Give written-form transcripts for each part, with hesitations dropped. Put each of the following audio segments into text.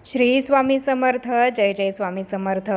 श्री स्वामी समर्थ. जय जय स्वामी समर्थ.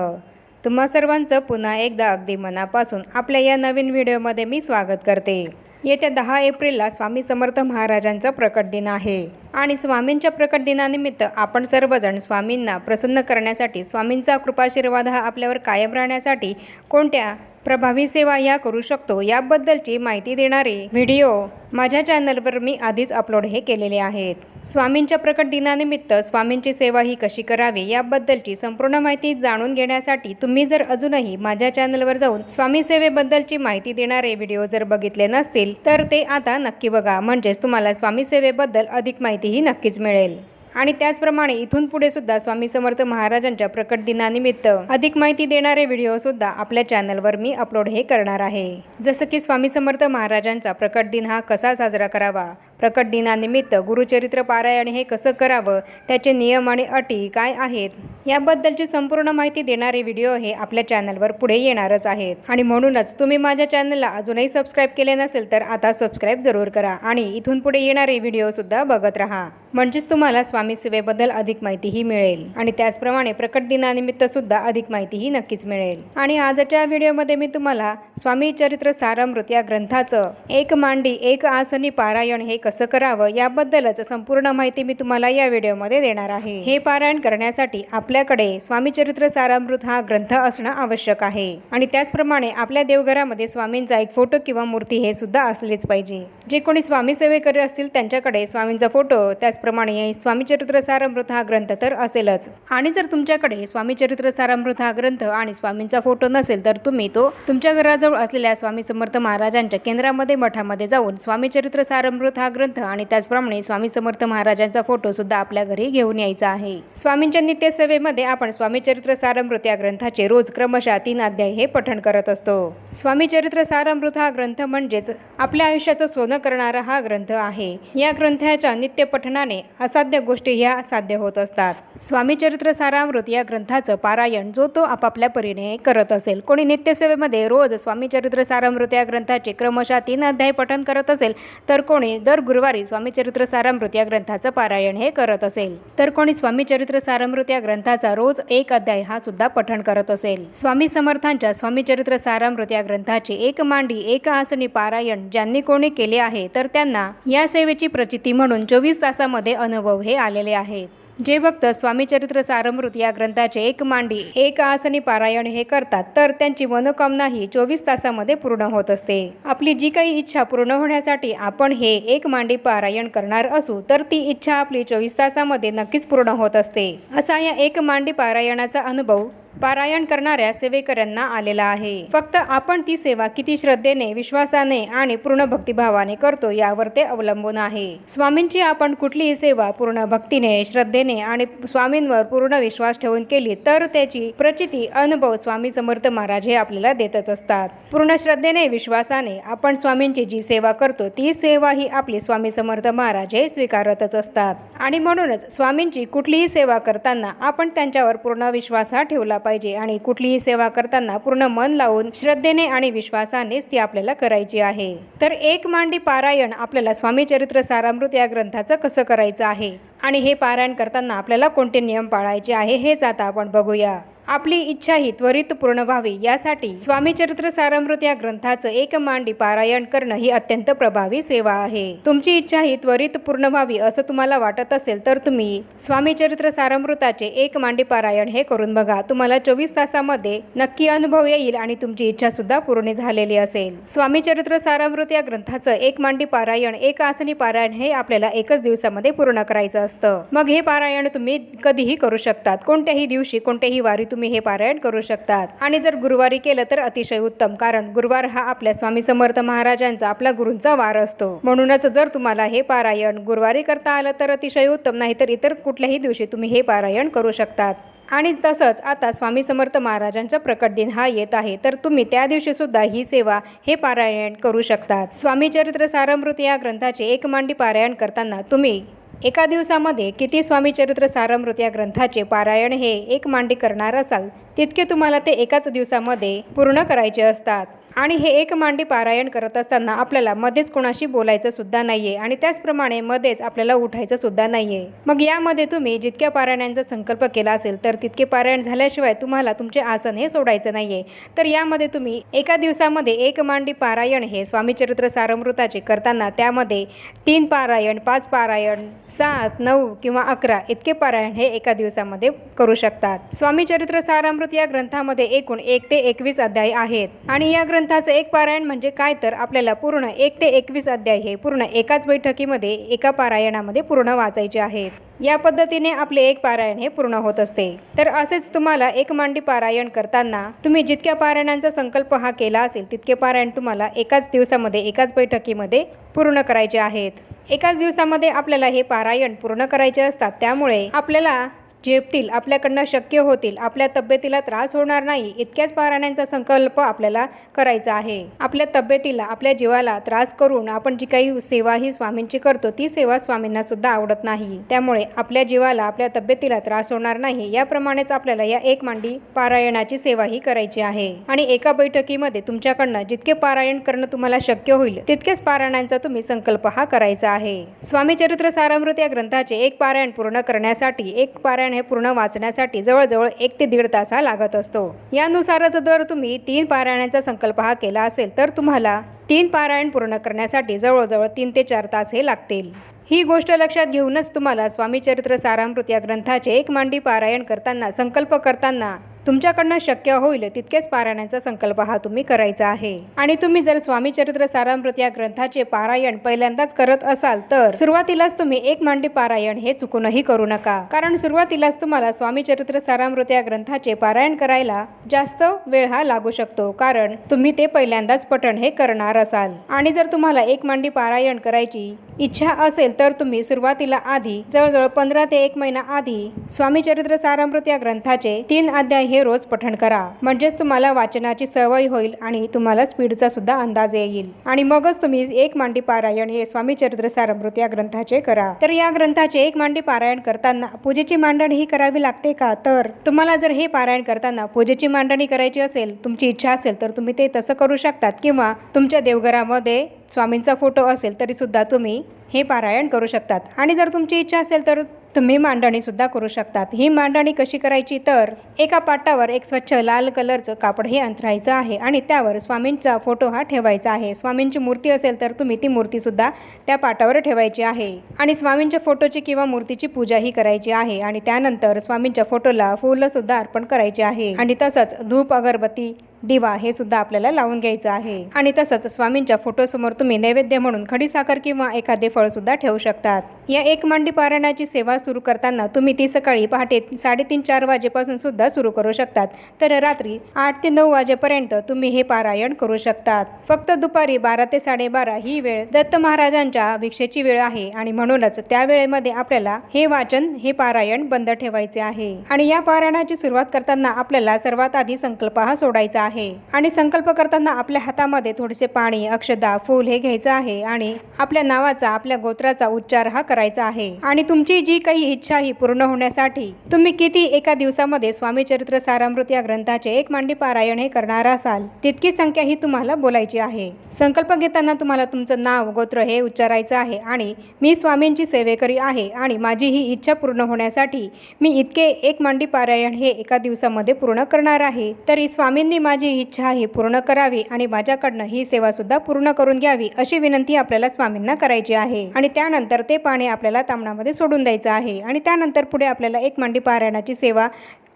तुम्हा सर्वांचं पुन्हा एकदा अगदी मनापासून आपल्या या नवीन व्हिडिओमध्ये मी स्वागत करते. येत्या 10 एप्रिलला स्वामी समर्थ महाराजांचा प्रकट दिन आहे आणि स्वामींच्या प्रकट दिनानिमित्त आपण सर्वजण स्वामींना प्रसन्न करण्यासाठी, स्वामींचा कृपाशीर्वाद हा आपल्यावर कायम राहण्यासाठी कोणत्या प्रभावी सेवा या करू शकतो याबद्दलची माहिती देणारे व्हिडिओ माझ्या चॅनलवर मी आधीच अपलोड केलेले आहेत. स्वामींच्या प्रकट दिनानिमित्त स्वामींची सेवा ही कशी करावी याबद्दलची संपूर्ण माहिती जाणून घेण्यासाठी तुम्ही जर अजूनही माझ्या चॅनलवर जाऊन स्वामी सेवेबद्दलची माहिती देणारे व्हिडिओ जर बघितले नसतील तर ते आता नक्की बघा, म्हणजेच तुम्हाला स्वामी सेवेबद्दल अधिक माहितीही नक्कीच मिळेल. आणि त्याचप्रमाणे इथून पुढे सुद्धा स्वामी समर्थ महाराजांच्या प्रकट दिनानिमित्त अधिक माहिती देणारे व्हिडिओ सुद्धा आपल्या चॅनलवर मी अपलोड करणार आहे. जसं की स्वामी समर्थ महाराजांचा प्रकट दिन हा कसा साजरा करावा, प्रकट दिनानिमित्त गुरुचरित्र पारायण हे कसं करावं, त्याचे नियम आणि अटी काय आहेत याबद्दलची संपूर्ण माहिती देणारे व्हिडिओ हे आपल्या चॅनलवर पुढे येणारच आहेत. आणि म्हणूनच तुम्ही माझ्या चॅनलला अजूनही सबस्क्राईब केले नसेल तर आता सबस्क्राईब जरूर करा आणि इथून पुढे येणारे व्हिडिओ सुद्धा बघत राहा, म्हणजेच तुम्हाला स्वामी सेवेबद्दल अधिक माहितीही मिळेल आणि त्याचप्रमाणे प्रकट दिनानिमित्त सुद्धा अधिक माहितीही नक्कीच मिळेल. आणि आजच्या व्हिडिओमध्ये मी तुम्हाला स्वामी चरित्र सारामृत या ग्रंथाचं एक मांडी एक आसनी पारायण हे कसं करावं याबद्दलच संपूर्ण माहिती मी तुम्हाला या व्हिडिओमध्ये देणार आहे. हे पारायण करण्यासाठी आपल्याकडे स्वामी चरित्र सारामृत हा ग्रंथ असणं आवश्यक आहे आणि त्याचप्रमाणे आपल्या देवघरामध्ये स्वामींचा एक फोटो किंवा मूर्ती हे सुद्धा असलेच पाहिजे. जे कोणी स्वामी सेवेकरी असतील त्यांच्याकडे स्वामींचा फोटो, त्याचप्रमाणे स्वामी चरित्र सारामृत हा ग्रंथ तर असेलच. आणि जर तुमच्याकडे स्वामी चरित्र सारामृत हा ग्रंथ आणि स्वामींचा फोटो नसेल तर तुम्ही तो तुमच्या घराजवळ असलेल्या स्वामी समर्थ महाराजांच्या केंद्रामध्ये, मठामध्ये जाऊन स्वामी चरित्र सारामृत हा ग्रंथ आणि त्याचप्रमाणे स्वामी समर्थ महाराजांचा फोटो सुद्धा आपल्या घरी घेऊन यायचा आहे. स्वामींच्या नित्य सेवेमध्ये आपण स्वामी चरित्र सारामृत या ग्रंथाचे रोज क्रमशः 3 अध्याय हे पठण करत असतो. स्वामी चरित्र सारामृत हा ग्रंथ म्हणजेच आपल्या आयुष्याचं सोनं करणारा हा ग्रंथ आहे. या ग्रंथाच्या नित्य पठणाने असाध्य गोष्टी ह्या साध्य होत असतात. स्वामी चरित्र सारामृत या ग्रंथाचं पारायण जो तो आपापल्या परीने करत असेल, कोणी नित्यसेवेमध्ये रोज स्वामी चरित्र सारामृत या ग्रंथाचे क्रमशः 3 अध्याय पठण करत असेल, तर कोणी दर गुरुवारी स्वामी चरित्र सारामृत या ग्रंथाचं पारायण हे करत असेल, तर कोणी स्वामी चरित्र सारामृत या ग्रंथाचा रोज 1 अध्याय हा सुद्धा पठण करत असेल. स्वामी समर्थांच्या स्वामी चरित्र सारामृत या ग्रंथाचे एक मांडी एक आसनी पारायण ज्यांनी कोणी केले आहे तर त्यांना या सेवेची प्रचिती म्हणून 24 तासामध्ये अनुभव हे आलेले आहेत. जे भक्त स्वामी चरित्र सारामृत या ग्रंथाचे एक मांडी एक आसनी पारायण हे करतात तर त्यांची मनोकामना ही 24 तासामध्ये पूर्ण होत असते. आपली जी काही इच्छा पूर्ण होण्यासाठी आपण हे एक मांडी पारायण करणार असू तर ती इच्छा आपली 24 तासामध्ये नक्कीच पूर्ण होत असते. असा या एक मांडी पारायणाचा अनुभव पारायण करणाऱ्या सेवेकऱ्यांना आलेला आहे. फक्त आपण ती सेवा किती श्रद्धेने, विश्वासाने आणि पूर्ण भक्तिभावाने करतो यावर ते अवलंबून आहे. स्वामींची आपण कुठलीही सेवा पूर्ण भक्तीने, श्रद्धेने आणि स्वामींवर पूर्ण विश्वास ठेवून केली तर त्याची प्रचिती, अनुभव स्वामी समर्थ महाराज हे आपल्याला देतच असतात. पूर्ण श्रद्धेने, विश्वासाने आपण स्वामींची जी सेवा करतो ती सेवा ही आपली स्वामी समर्थ महाराज हे स्वीकारतच असतात. आणि म्हणूनच स्वामींची कुठलीही सेवा करताना आपण त्यांच्यावर पूर्ण विश्वास हा ठेवला पाहिजे आणि कुठलीही सेवा करताना पूर्ण मन लावून श्रद्धेने आणि विश्वासानेच ती आपल्याला करायची आहे. तर एक मांडी पारायण आपल्याला स्वामी चरित्र सारामृत या ग्रंथाचं कसं करायचं आहे आणि हे पारायण करताना आपल्याला कोणते नियम पाळायचे आहे हेच आता आपण बघूया. आपली इच्छा ही त्वरित पूर्ण व्हावी यासाठी स्वामी चरित्र सारामृत या ग्रंथाचं एक मांडी पारायण करणं ही अत्यंत प्रभावी सेवा आहे. तुमची इच्छा ही त्वरित पूर्ण व्हावी असं तुम्हाला वाटत असेल तर तुम्ही स्वामी चरित्र सारामृताचे एक मांडी पारायण हे करून बघा. तुम्हाला 24 तासामध्ये नक्की अनुभव येईल आणि तुमची इच्छा सुद्धा पूर्ण झालेली असेल. स्वामी चरित्र सारामृत या ग्रंथाचं एक मांडी पारायण एक आसनी पारायण हे आपल्याला एकच दिवसामध्ये पूर्ण करायचं असतं. मग हे पारायण तुम्ही कधीही करू शकतात, कोणत्याही दिवशी, कोणत्याही वारी तुम्ही हे पारायण करू शकतात. आणि जर गुरुवारी केलं तर अतिशय उत्तम, कारण गुरुवार हा आपल्या स्वामी समर्थ महाराजांचा, आपला गुरूंचा वार असतो. म्हणूनच जर तुम्हाला हे पारायण गुरुवारी करता आलं तर अतिशय उत्तम, नाहीतर इतर कुठल्याही दिवशी तुम्ही हे पारायण करू शकतात. आणि तसंच आता स्वामी समर्थ महाराजांचा प्रकट दिन हा येत आहे तर तुम्ही त्या दिवशी सुद्धा ही सेवा हे पारायण करू शकतात. स्वामी चरित्र सारामृत या ग्रंथाचे एक मांडी पारायण करताना तुम्ही एका दिवसामध्ये किती स्वामी चरित्र सारामृत या ग्रंथाचे पारायण हे एक मांडी करणार असाल तितके तुम्हाला ते एकाच दिवसामध्ये पूर्ण करायचे असतात. आणि हे एक मांडी पारायण करत असताना आपल्याला मध्येच कोणाशी बोलायचं सुद्धा नाहीये आणि त्याचप्रमाणे मध्येच आपल्याला उठायचं सुद्धा नाहीये। मग यामध्ये तुम्ही जितक्या पारायणांचा संकल्प केला असेल तर तितके पारायण झाल्याशिवाय तुम्हाला तुमचे आसन हे सोडायचं नाहीये। तर यामध्ये तुम्ही एका दिवसामध्ये एक मांडी पारायण हे स्वामी चरित्र सारामृताचे करताना त्यामध्ये 3 पारायण, 5 पारायण, 7, 9 किंवा 11 इतके पारायण हे एका दिवसामध्ये करू शकतात। स्वामी चरित्र सारामृत या ग्रंथामध्ये एकूण 1 ते 21 अध्याय आहेत आणि या ग्रंथाचं एक पारायण म्हणजे काय तर आपल्याला पूर्ण 1 ते 21 अध्याय हे पूर्ण एकाच बैठकीमध्ये एका पारायणामध्ये पूर्ण वाचायचे आहेत। या पद्धतीने आपले एक पारायण हे पूर्ण होत असते। तर असेच तुम्हाला एक मांडी पारायण करताना तुम्ही जितक्या पारायणांचा संकल्प हा केला असेल तितके पारायण तुम्हाला एकाच दिवसामध्ये एकाच बैठकीमध्ये पूर्ण करायचे आहेत। एकाच दिवसामध्ये आपल्याला हे पारायण पूर्ण करायचे असतात, त्यामुळे आपल्याला झेपतील, आपल्याकडनं शक्य होतील, आपल्या तब्येतीला त्रास होणार नाही इतक्याच पारायणांचा संकल्प आपल्याला करायचा आहे। आपल्या तब्येतीला, आपल्या जीवाला त्रास करून आपण जी काही सेवा ही स्वामींची करतो ती सेवा स्वामींना सुद्धा आवडत नाही, त्यामुळे आपल्या जीवाला, आपल्या तब्येतीला त्रास होणार नाही याप्रमाणेच आपल्याला या एक मांडी पारायणाची सेवा ही करायची आहे। आणि एका बैठकीमध्ये तुमच्याकडनं जितके पारायण करणं तुम्हाला शक्य होईल तितकेच पारायणांचा तुम्ही संकल्प हा करायचा आहे। स्वामी चरित्र सारामृत या ग्रंथाचे एक पारायण पूर्ण करण्यासाठी, एक पारायण हे पूर्ण वाचण्यासाठी जवळजवळ 1 ते 1.5 तास हा लागत असतो। यानुसारच जर तुम्ही 3 पारायणांचा संकल्प हा केला असेल तर तुम्हाला 3 पारायण पूर्ण करण्यासाठी जवळजवळ 3 ते 4 तास हे लागतील। ही गोष्ट लक्षात घेऊनच तुम्हाला स्वामी चरित्र सारामृत या ग्रंथाचे एक मांडी पारायण करताना, संकल्प करताना तुमच्याकडनं शक्य होईल तितकेच पारायणाचा संकल्प हा तुम्ही करायचा आहे। आणि तुम्ही जर स्वामी चरित्र सारामृत या ग्रंथाचे पारायण पहिल्यांदाच करत असाल तर सुरुवातीलाच तुम्ही एक मांडी पारायण हे चुकूनही करू नका, कारण सुरुवातीलाच तुम्हाला स्वामी चरित्र सारामृत या ग्रंथाचे पारायण करायला जास्त वेळ हा लागू शकतो, कारण तुम्ही ते पहिल्यांदाच पठण हे करणार असाल। आणि जर तुम्हाला एक मांडी पारायण करायची इच्छा असेल तर तुम्ही सुरुवातीला आधी जवळजवळ 15 ते 1 महिना आधी स्वामी चरित्र सारामृत या ग्रंथाचे 3 अध्याय हे रोज पठण करा, म्हणजेच तुम्हाला वाचनाची सवय होईल आणि तुम्हाला स्पीडचा सुद्धा अंदाज येईल आणि मगच तुम्ही एक मांडी पारायण हे स्वामी चरित्र सारामृत या ग्रंथाचे करा। तर या ग्रंथाचे एक मांडी पारायण करताना पूजेची मांडणी ही करावी लागते का? तर तुम्हाला जर हे पारायण करताना पूजेची मांडणी करायची असेल, तुमची इच्छा असेल तर तुम्ही ते तसं करू शकतात, किंवा तुमच्या देवघरामध्ये स्वामींचा फोटो असेल तरी सुद्धा तुम्ही हे पारायण करू शकतात। आणि जर तुमची इच्छा असेल तर तुम्ही मांडणी सुद्धा करू शकतात। ही मांडणी कशी करायची तर एका पाटावर एक स्वच्छ लाल कलरचं कापड हे अंथरायचं आहे आणि त्यावर स्वामींचा फोटो हा ठेवायचा आहे। स्वामींची मूर्ती असेल तर तुम्ही ती मूर्ती सुद्धा त्या पाटावर ठेवायची आहे आणि स्वामींच्या फोटोची किंवा मूर्तीची पूजा ही करायची आहे आणि त्यानंतर स्वामींच्या फोटोला फुलं सुद्धा अर्पण करायचे आहे आणि तसंच धूप, अगरबत्ती, दिवा हे सुद्धा आपल्याला लावून घ्यायचं आहे। आणि तसंच स्वामींच्या फोटोसमोर तुम्ही नैवेद्य म्हणून खडीसाखर किंवा एखादे फळ सुद्धा ठेवू शकतात। या एक मांडी पारायणाची सेवा सुरू करताना तुम्ही ती सकाळी पहाटे 3:30-4 वाजेपासून सुद्धा सुरू करू शकतात, तर रात्री 8 ते 9 वाजेपर्यंत तुम्ही हे पारायण करू शकतात। फक्त दुपारी 12 ते 12:30 ही वेळ दत्त महाराजांच्या भिक्षेची वेळ आहे आणि म्हणूनच त्या वेळेमध्ये आपल्याला हे वाचन, हे पारायण बंद ठेवायचे आहे। आणि या पारायणाची सुरुवात करताना आपल्याला सर्वात आधी संकल्प हा सोडायचा आहे आणि संकल्प करताना आपल्या हातामध्ये थोडेसे पाणी, अक्षदा, फूल हे घ्यायचं आहे आणि आपल्या नावाचा, आपल्या गोत्राचा उच्चार हा करायचा आहे। आणि तुमची जी काही इच्छा ही पूर्ण होण्यासाठी तुम्ही किती एका दिवसामध्ये स्वामी चरित्र सारामृत या ग्रंथाचे एक मांडी पारायण हे करणार असाल तितकी संख्या ही तुम्हाला बोलायची आहे। संकल्प घेताना तुम्हाला तुमचं नाव, गोत्र हे उच्चारायचं आहे आणि मी स्वामींची सेवेकरी आहे आणि माझी ही इच्छा पूर्ण होण्यासाठी मी इतके एक मांडी पारायण हे एका दिवसामध्ये पूर्ण करणार आहे, तरी स्वामींनी माझी इच्छा ही पूर्ण करावी आणि माझ्याकडनं ही सेवा सुद्धा पूर्ण करून घ्यावी अशी विनंती आपल्याला स्वामींना करायची आहे। आणि त्यानंतर ते पाणी आपल्याला ताम्हणामध्ये सोडून द्यायचं आहे आणि त्यानंतर पुढे आपल्याला एक मांडी पारायणाची सेवा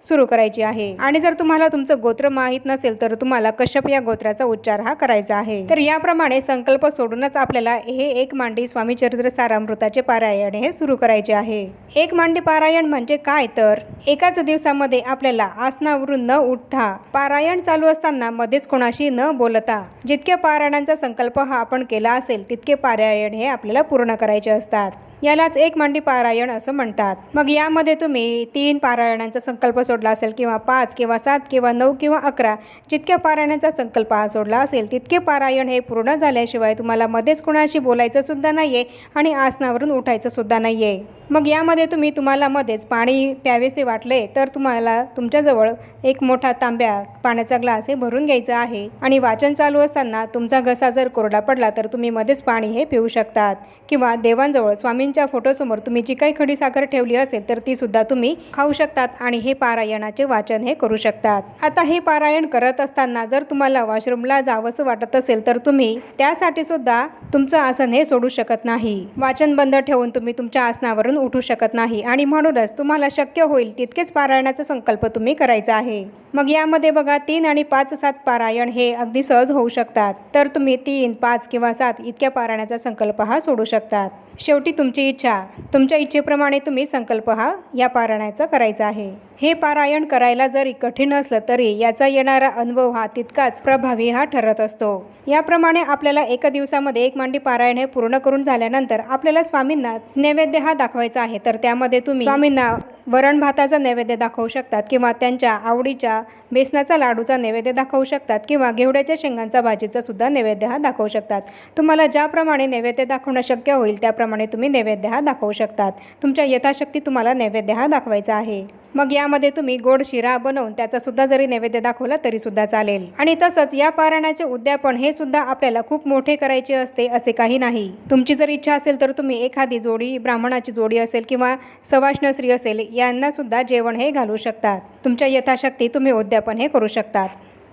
सुरू करायची आहे। आणि जर तुम्हाला तुमचं गोत्र माहीत नसेल तर तुम्हाला कश्यप या गोत्राचा उच्चार हा करायचा आहे। तर याप्रमाणे संकल्प सोडूनच आपल्याला हे एक मांडी स्वामी चरित्र सारामृताचे पारायण हे सुरू करायचे आहे। एक मांडी पारायण म्हणजे काय तर एकाच दिवसामध्ये आपल्याला आसनावरून न उठता, पारायण चालू असताना मध्येच कोणाशी न बोलता जितक्या पारायणांचा संकल्प हा आपण केला असेल तितके पारायण हे आपल्याला पूर्ण करायचे असतात। यालाच एक मांडी पारायण असं म्हणतात। मग यामध्ये तुम्ही 3 पारायणांचा संकल्प सोडला असेल किंवा 5 किंवा 7 किंवा 9 किंवा 11 जितक्या पारायणांचा संकल्प हा सोडला असेल तितके पारायण हे पूर्ण झाल्याशिवाय तुम्हाला मध्येच कुणाशी बोलायचं सुद्धा नाहीये आणि आसनावरून उठायचं सुद्धा नाहीये। मग यामध्ये तुम्हाला मध्येच पाणी प्यावेसे वाटले तर तुम्हाला तुमच्याजवळ एक मोठा तांब्या पाण्याचा ग्लास हे भरून घ्यायचा आहे आणि वाचन चालू असताना तुमचा घसा जर कोरडा पडला तर तुम्ही मध्येच पाणी हे पिऊ शकतात किंवा देवांजवळ स्वामींच्या फोटोसमोर तुम्ही जी काही खडी साखर ठेवली असेल तर ती सुद्धा तुम्ही खाऊ शकतात आणि हे पारायणाचे वाचन हे करू शकतात। आता हे पारायण करत असताना जर तुम्हाला वॉशरूमला जावंसं वाटत असेल तर तुम्ही त्यासाठी सुद्धा तुमचं आसन हे सोडू शकत नाही। वाचन बंद ठेवून तुम्ही तुमच्या आसनावरून उठू शकत नाही आणि म्हणूनच तुम्हाला शक्य होईल तितकेच पारायणाचा संकल्प तुम्ही करायचा आहे। मग यामध्ये बघा 3 आणि 5, 7 पारायण हे अगदी सहज होऊ शकतात, तर तुम्ही 3, 5 किंवा 7 इतक्या पारायणाचा संकल्प हा सोडू शकतात। शेवटी तुमची इच्छा, तुमच्या इच्छेप्रमाणे तुम्ही संकल्प हा या पारायणाचा करायचा आहे। हे पारायण करायला जरी कठीण असलं तरी याचा येणारा अनुभव हा तितकाच प्रभावी हा ठरत असतो। याप्रमाणे आपल्याला एका दिवसामध्ये 1 मांडी पारायण हे पूर्ण करून झाल्यानंतर आपल्याला स्वामींना नैवेद्य हा दाखवायचा आहे, तर त्यामध्ये तुम्ही स्वामींना वरण भाताचा नैवेद्य दाखवू शकतात किंवा त्यांच्या आवडीच्या बेसनाचा लाडूचा नैवेद्य दाखवू शकतात किंवा घेवड्याच्या शेंगांचा भाजीचा सुद्धा नैवेद्य हा दाखवू शकतात। तुम्हाला ज्याप्रमाणे नैवेद्य दाखवणं शक्य होईल त्याप्रमाणे तुम्ही नैवेद्य हा दाखवू शकतात। तुमच्या यथाशक्ती तुम्हाला नैवेद्य हा दाखवायचा आहे। मग यामध्ये तुम्ही गोड शिरा बनवून त्याचा सुद्धा जरी नैवेद्य दाखवला तरी सुद्धा चालेल। आणि तसंच या पारायणाचे उद्यापन हे सुद्धा आपल्याला खूप मोठे करायचे असते असे काही नाही। तुमची जर इच्छा असेल तर तुम्ही एखादी जोडी, ब्राह्मणाची जोडी असेल किंवा सवाष्ण स्त्री असेल यांना सुद्धा जेवण हे घालू शकतात। तुमच्या यथाशक्ती तुम्ही उद्यापन हे करू शकतात।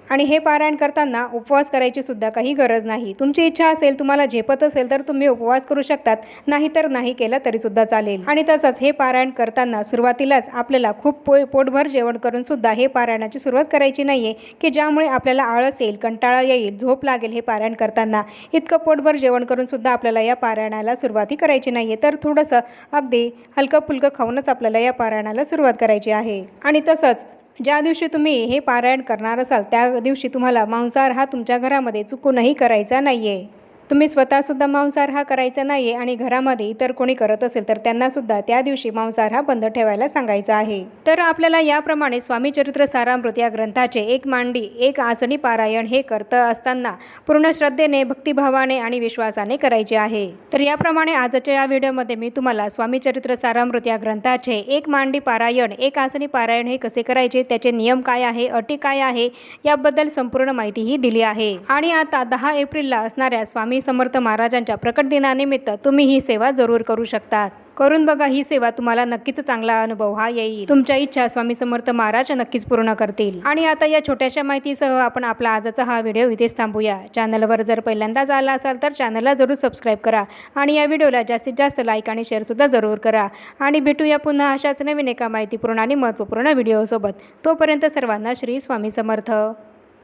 आणि हे पारायण करताना उपवास करायची सुद्धा काही गरज नाही। तुमची इच्छा असेल, तुम्हाला झेपत असेल तर तुम्ही उपवास करू शकतात, नाहीतर नाही केला तरी सुद्धा चालेल। आणि तसंच हे पारायण करताना सुरुवातीलाच आपल्याला खूप पोटभर जेवण करून सुद्धा हे पारायणाची सुरुवात करायची नाहीये की ज्यामुळे आपल्याला आळस येईल, कंटाळा येईल, झोप लागेल। हे पारायण करताना इतकं पोटभर जेवण करून सुद्धा आपल्याला या पारायणाला सुरुवाती करायची नाहीये, तर थोडंसं अगदी हलकं फुलकं खाऊनच आपल्याला या पारायणाला सुरुवात करायची आहे। आणि तसंच ज्या दिवशी तुम्ही हे पारायण करणार असाल त्या दिवशी तुम्हाला मांसाहार हा तुमच्या घरामध्ये चुकूनही करायचा नाहीये। तुम्ही स्वतःसुद्धा मांसाहार हा करायचा नाहीये आणि घरामध्ये इतर कोणी करत असेल तर त्यांनासुद्धा त्या दिवशी मांसाहार हा बंद ठेवायला सांगायचा आहे। तर आपल्याला याप्रमाणे स्वामी चरित्र सारामृत या ग्रंथाचे 1 मांडी 1 आसनी पारायण हे करत असताना पूर्ण श्रद्धेने, भक्तिभावाने आणि विश्वासाने करायचे आहे। तर याप्रमाणे आजच्या या व्हिडिओमध्ये मी तुम्हाला स्वामी चरित्र सारामृत या ग्रंथाचे 1 मांडी पारायण 1 आसनी पारायण हे कसे करायचे, त्याचे नियम काय आहे, अटी काय आहे याबद्दल संपूर्ण माहिती ही दिली आहे। आणि आता 10 एप्रिलला असणाऱ्या स्वामी समर्थ महाराजांच्या प्रकट दिनानिमित्त तुम्ही ही सेवा जरूर करू शकतात। करून बघा, ही सेवा तुम्हाला नक्कीच चांगला अनुभव हा येईल। तुमच्या इच्छा स्वामी समर्थ महाराज नक्कीच पूर्ण करतील। आणि आता या छोट्याशा माहितीसह आपण आपला आजचा हा व्हिडिओ इथेच थांबूया। चॅनलवर जर पहिल्यांदाच आला असाल तर चॅनलला जरूर सबस्क्राईब करा आणि या व्हिडिओला जास्तीत जास्त लाईक आणि शेअर सुद्धा जरूर करा। आणि भेटूया पुन्हा अशाच नवीन एका माहितीपूर्ण आणि महत्त्वपूर्ण व्हिडिओसोबत। तोपर्यंत सर्वांना श्री स्वामी समर्थ।